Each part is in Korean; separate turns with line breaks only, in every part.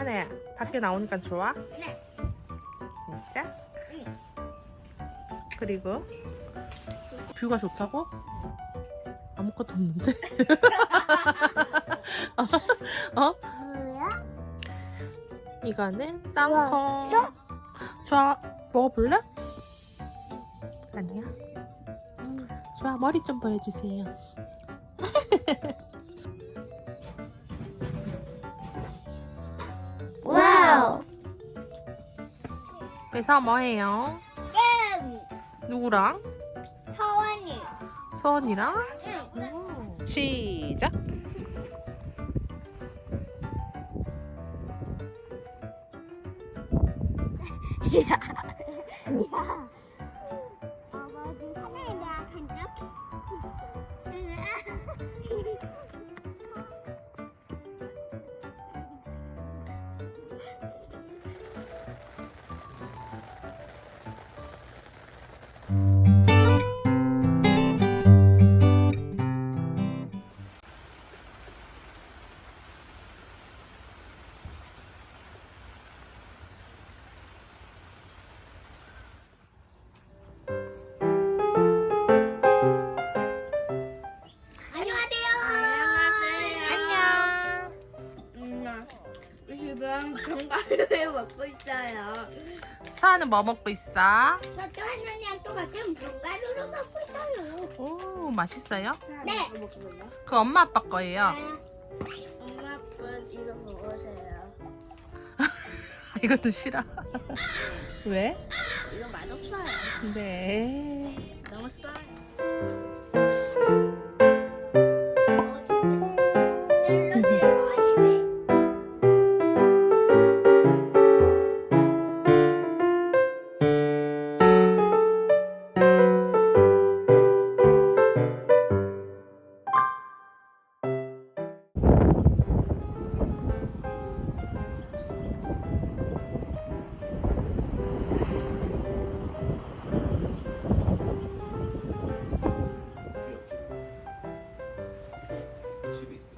하나야, 밖에 나오니까 좋아?
네.
진짜?
응.
그리고 뷰가 좋다고? 아무것도 없는데? 어?
뭐야?
이거는 땅콩.
왔어?
좋아, 먹어볼래? 아니야. 좋아, 머리 좀 보여주세요.
와우.
그래서 뭐해요? 누구랑?
서원이.
서원이랑?
응.
시작!
하나가 간다.
안녕!
지금 견과류를 먹고 있어요.
서원은 뭐 먹고 있어?
저도 하나님 똑같은 견과류를 먹고 있어요.
오, 맛있어요?
네.
그 엄마 아빠 거예요.
엄마 아빠 이거 먹으세요.
이것도 싫어. 왜?
이거 맛없어요.
네.
너무 써요.
집에 있어.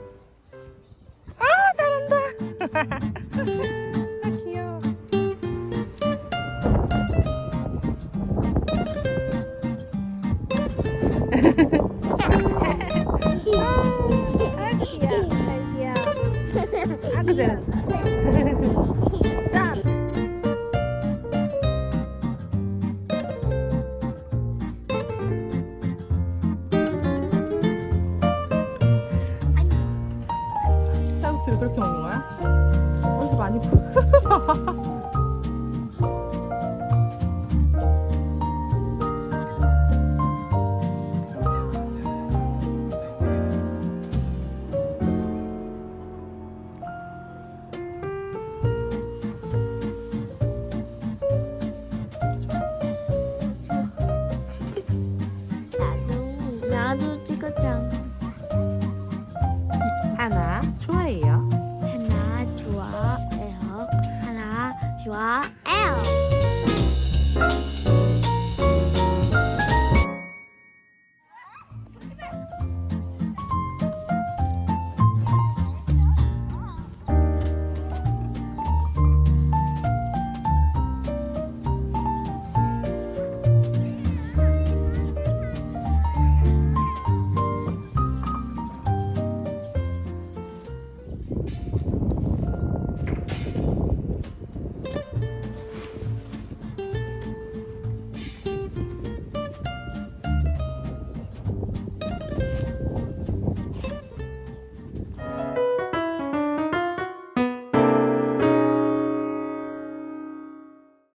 아, 잘한다. 아, 귀여워. 아구 잘한다. 자. 쌀국수를 그렇게 먹는 거야? 어디서 많이
나도 찍어줘.